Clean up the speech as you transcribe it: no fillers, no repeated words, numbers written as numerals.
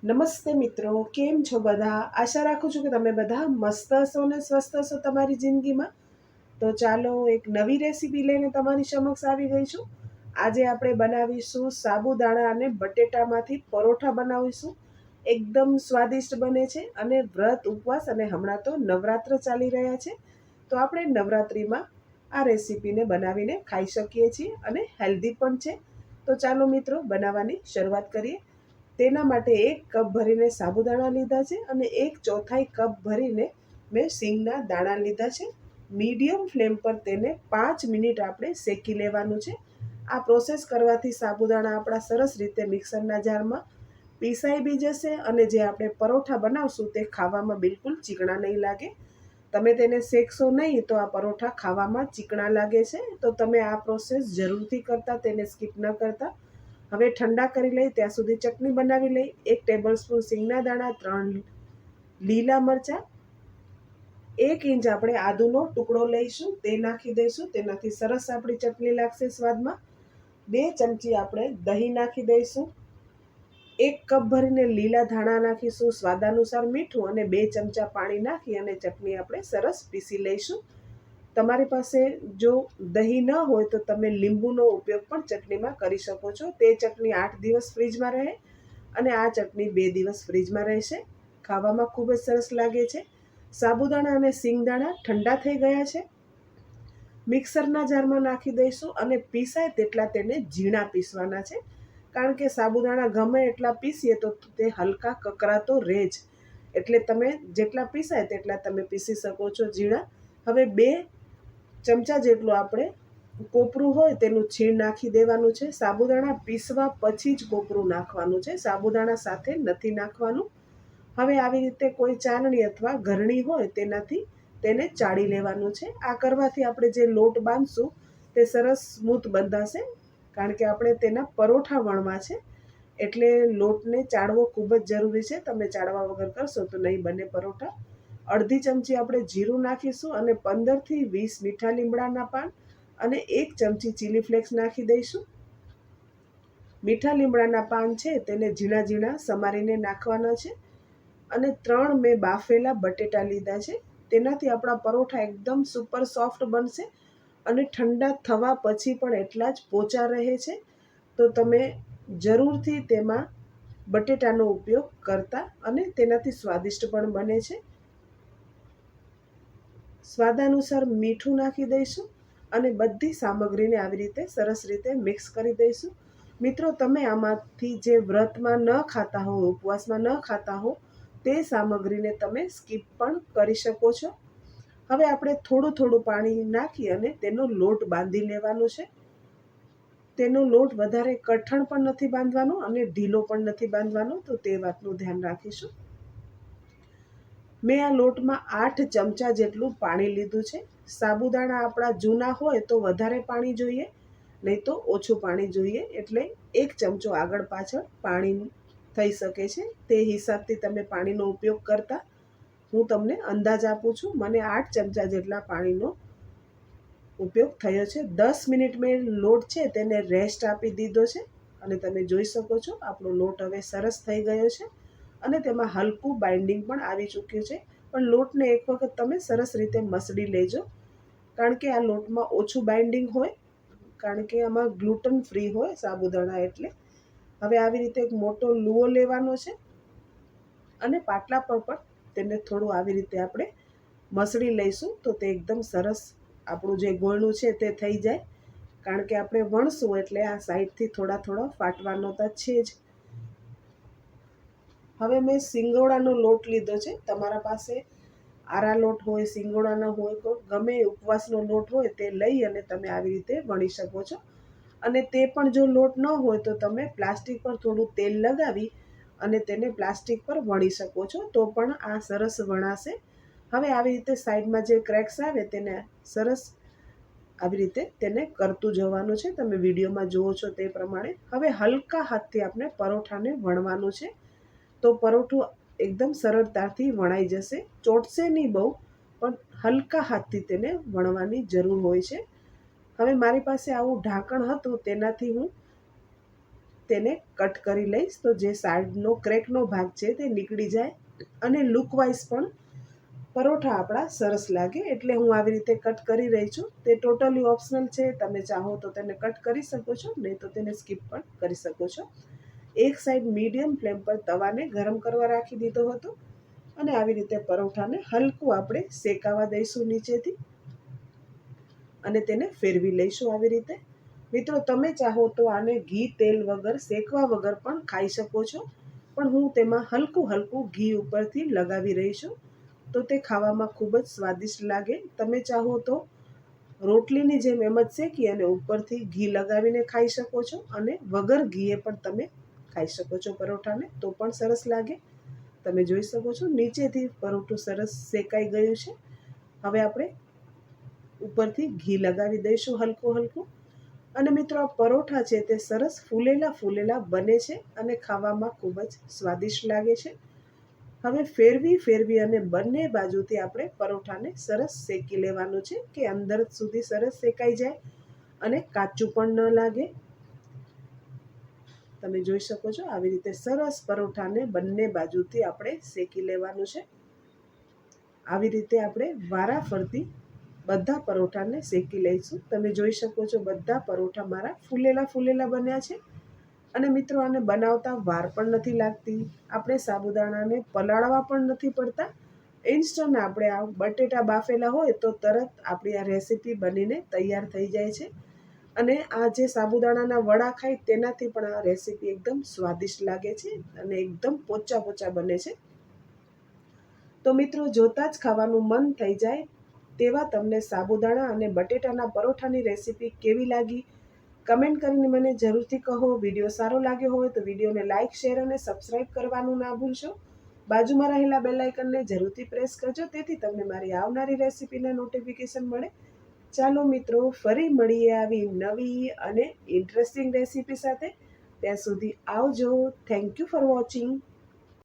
નમસ્તે મિત્રો, કેમ છો બધા? આશા રાખું છું કે તમે બધા મસ્ત હશો અને સ્વસ્થ હશો તમારી જિંદગીમાં. તો ચાલો એક નવી રેસીપી લઈને તમારી સમક્ષ આવી ગઈ છું. આજે આપણે બનાવીશું સાબુદાણા અને બટેટામાંથી પરોઠા બનાવીશું. એકદમ સ્વાદિષ્ટ બને છે અને વ્રત ઉપવાસ અને હમણાં તો નવરાત્ર ચાલી રહ્યા છે. તો આપણે નવરાત્રિમાં આ રેસીપીને બનાવીને ખાઈ શકીએ છીએ અને હેલ્ધી પણ છે. તો ચાલો મિત્રો બનાવવાની શરૂઆત કરીએ. તેના માટે 1 કપ ભરીને સાબુદાણા લીધા છે અને 1/4 કપ ભરીને મેં સિંગના દાણા લીધા છે. મીડિયમ ફ્લેમ પર તેને 5 મિનિટ આપણે શેકી લેવાનું છે. આ પ્રોસેસ કરવાથી સાબુદાણા આપણા સરસ રીતે મિક્સરના જારમાં પીસાઈ બી જશે અને જે આપણે પરોઠા બનાવશું તે ખાવામાં બિલકુલ ચીકણા નહીં લાગે. તમે તેને શેકશો નહીં તો આ પરોઠા ખાવામાં ચીકણા લાગે છે. તો તમે આ પ્રોસેસ જરૂરથી કરતા, તેને સ્કીપ ન કરતા. હવે ઠંડા કરી લઈ ત્યાં સુધી ચટણી બનાવી લઈ. 1 ટેબલસ્પૂન સિંગના દાણા, 3 લીલા મરચાં, 1 ઇંચ આપણે આદુનો ટુકડો લઈશું, તે નાખી દઈશું. તેનાથી સરસ આપણી ચટણી લાગશે સ્વાદમાં. 2 ચમચી આપણે દહીં નાખી દઈશું. 1 કપ ભરીને લીલા ધાણા નાખીશું, સ્વાદ અનુસાર મીઠું અને 2 ચમચા પાણી નાખી અને ચટણી આપણે સરસ પીસી લઈશું. તમારી પાસે જો દહીં ન હોય તો તમે લીંબુનો ઉપયોગ પણ ચટણીમાં કરી શકો છો. તે ચટણી 8 દિવસ ફ્રીજમાં રહે અને આ ચટણી 2 દિવસ ફ્રીજમાં રહેશે. ખાવામાં ખૂબ જ સરસ લાગે છે. સાબુદાણા અને સિંગદાણા ઠંડા થઈ ગયા છે. મિક્સરના જારમાં નાખી દઈશું અને પીસાય તેટલા તેને ઝીણા પીસવાના છે. કારણ કે સાબુદાણા ગમે એટલા પીસીએ તો તે હલકા કકરા તો રહે જ. એટલે તમે જેટલા પીસાય તેટલા તમે પીસી શકો છો ઝીણા. હવે 2 ચમચા જેટલું આપણે કોપરું હોય તેનું છીણ નાખી દેવાનું છે. સાબુદાણા પીસવા પછી જ કોપરું નાખવાનું છે, સાબુદાણા સાથે નથી નાખવાનું. હવે આવી રીતે કોઈ ચાળણી અથવા ઘરણી હોય તેનાથી તેને ચાળી લેવાનું છે. આ કરવાથી આપણે જે લોટ બાંધશું તે સરસ સ્મૂથ બંધાશે. કારણ કે આપણે તેના પરોઠા વણવા છે એટલે લોટને ચાળવો ખૂબ જ જરૂરી છે. તમે ચાળવા વગર કરશો તો નહીં બને પરોઠા. અડધી ચમચી આપણે જીરું નાખીશું અને 15થી 20 મીઠા લીમડાના પાન અને 1 ચમચી ચીલી ફ્લેક્સ નાખી દઈશું. મીઠા લીમડાના પાન છે તેને ઝીણા ઝીણા સમારીને નાખવાના છે. અને 3 મેં બાફેલા બટેટા લીધા છે. તેનાથી આપણા પરોઠા એકદમ સુપર સોફ્ટ બનશે અને ઠંડા થવા પછી પણ એટલા જ પોચા રહે છે. તો તમે જરૂરથી તેમાં બટેટાનો ઉપયોગ કરતા અને તેનાથી સ્વાદિષ્ટ પણ બને છે. સ્વાદાનુસાર મીઠું નાખી દઈશું અને બધી સામગ્રીને આવી રીતે સરસ રીતે મિક્સ કરી દઈશું. મિત્રો, તમે આમાંથી જે વ્રતમાં ન ખાતા હો, ઉપવાસમાં ન ખાતા હો, તે સામગ્રીને તમે સ્કીપ પણ કરી શકો છો. હવે આપણે થોડું થોડું પાણી નાખી અને તેનો લોટ બાંધી લેવાનો છે. તેનો લોટ વધારે કઠણ પણ નથી બાંધવાનો અને ઢીલો પણ નથી બાંધવાનો, તો તે વાતનું ધ્યાન રાખીશું. મેં આ લોટમાં 8 ચમચા જેટલું પાણી લીધું છે. સાબુદાણા આપણા જૂના હોય તો વધારે પાણી જોઈએ, નહીં તો ઓછું પાણી જોઈએ. એટલે 1 ચમચો આગળ પાછળ પાણી થઈ શકે છે. તે હિસાબથી તમે પાણીનો ઉપયોગ કરતા. હું તમને અંદાજ આપું છું. મને 8 ચમચા જેટલા પાણીનો ઉપયોગ થયો છે. 10 મિનિટ મેં લોટ છે તેને રેસ્ટ આપી દીધો છે અને તમે જોઈ શકો છો આપણો લોટ હવે સરસ થઈ ગયો છે અને તેમાં હલકું બાઇન્ડિંગ પણ આવી ચૂક્યું છે. પણ લોટને એક વખત તમે સરસ રીતે મસળી લેજો. કારણ કે આ લોટમાં ઓછું બાઇન્ડિંગ હોય, કારણ કે આમાં ગ્લુટન ફ્રી હોય સાબુદાણા એટલે. હવે આવી રીતે એક મોટો લુઓ લેવાનો છે અને પાટલા પર પણ તેને થોડું આવી રીતે આપણે મસળી લઈશું તો તે એકદમ સરસ આપણું જે ગોળનું છે તે થઈ જાય. કારણ કે આપણે વણશું એટલે આ સાઈડથી થોડા થોડા ફાટવાનો તો છે જ. હવે મેં સિંગોડાનો લોટ લીધો છે. તમારા પાસે આરા લોટ હોય, સિંગોડાનો હોય, તો ગમે ઉપવાસનો લોટ હોય તે લઈ અને તમે આવી રીતે વણી શકો છો. અને તે પણ જો લોટ ન હોય તો તમે પ્લાસ્ટિક પર થોડું તેલ લગાવી અને તેને પ્લાસ્ટિક પર વણી શકો છો, તો પણ આ સરસ વણાશે. હવે આવી રીતે સાઈડમાં જે ક્રેક્સ આવે તેને સરસ આવી રીતે તેને કરતું જવાનું છે. તમે વિડીયોમાં જુઓ છો તે પ્રમાણે. હવે હલકા હાથથી આપણે પરોઠાને વણવાનું છે. તો પરોઠું એકદમ સરળતાથી વણાઈ જશે. ચોટશે નહીં બહુ, પણ હલકા હાથથી તેને વણવાની જરૂર હોય છે. હવે મારી પાસે આવું ઢાંકણ હતું, તેનાથી હું તેને કટ કરી લઈશ તો જે સાઈડનો ક્રેકનો ભાગ છે તે નીકળી જાય અને લુકવાઇઝ પણ પરોઠા આપણા સરસ લાગે. એટલે હું આવી રીતે કટ કરી રહી છું. તે ટોટલી ઓપ્શનલ છે, તમે ચાહો તો તેને કટ કરી શકો છો, નહીં તો તેને સ્કીપ પણ કરી શકો છો. એક સાઈડ મીડિયમ ફ્લેમ પર તવાને ગરમ કરવા રાખી દીધો હતો અને આવી રીતે પરોઠાને હલકું આપણે શેકાવા દઈશું નીચેથી અને તેને ફેરવી લઈશું આવી રીતે. મિત્રો, તમે ચાહો તો આને ઘી તેલ વગર શેકવા વગર પણ ખાઈ શકો છો, પણ હું તેમાં હલકું હલકું ઘી ઉપરથી લગાવી રહી છું તો તે ખાવામાં ખૂબ જ સ્વાદિષ્ટ લાગે. તમે ચાહો તો રોટલીની જેમ એમ જ શેકી અને ઉપરથી ઘી લગાવીને ખાઈ શકો છો અને વગર ઘીએ પણ તમે ખાઈ શકો છો પરોઠાને, તો પણ સરસ લાગે. તમે જોઈ શકો છો નીચેથી પરોઠું સરસ શેકાઈ ગયું છે. હવે આપણે ઉપરથી ઘી લગાવી દઈશું હલકું હલકું. અને મિત્રો, આ પરોઠા છે તે સરસ ફૂલેલા ફૂલેલા બને છે અને ખાવામાં ખૂબ જ સ્વાદિષ્ટ લાગે છે. હવે ફેરવી અને બંને બાજુથી આપણે પરોઠાને સરસ શેકી લેવાનું છે કે અંદર સુધી સરસ શેકાઈ જાય અને કાચું પણ ન લાગે. તમે જોઈ શકો છો આવી રીતે સરસ પરોઠાને બંને બાજુથી આપણે શેકી લેવાનું છે. આવી રીતે આપણે વારાફરતી બધા પરોઠાને શેકી લઈશું. તમે જોઈ શકો છો બધા પરોઠા મારા ફૂલેલા ફૂલેલા બન્યા છે. અને મિત્રો, આને બનાવતા વાર પણ નથી લાગતી. આપણે સાબુદાણાને પલાળવા પણ નથી પડતા. ઇન્સ્ટન્ટ આપણે આ બટેટા બાફેલા હોય તો તરત આપણી આ રેસીપી બનીને તૈયાર થઈ જાય છે. અને આ જે સાબુદાણાના વડા ખાય તેનાથી પણ આ રેસીપી એકદમ સ્વાદિષ્ટ લાગે છે અને એકદમ પોચા પોચા બને છે. તો મિત્રો, જોતાં જ ખાવાનું મન થઈ જાય તેવા તમને સાબુદાણા અને બટેટાના પરોઠાની રેસીપી કેવી લાગી કમેન્ટ કરીને મને જરૂરથી કહો. વિડીયો સારો લાગ્યો હોય તો વિડીયોને લાઇક, શેર અને સબસ્ક્રાઈબ કરવાનું ના ભૂલશો. બાજુમાં રહેલા બેલ આઇકનને જરૂરથી પ્રેસ કરજો, તેથી તમને મારી આવનારી રેસીપીના નોટિફિકેશન મળે. ચાલો મિત્રો, ફરી મળીએ આવી નવી અને ઇન્ટરેસ્ટિંગ રેસીપી સાથે. ત્યાં સુધી આવજો. Thank you for watching.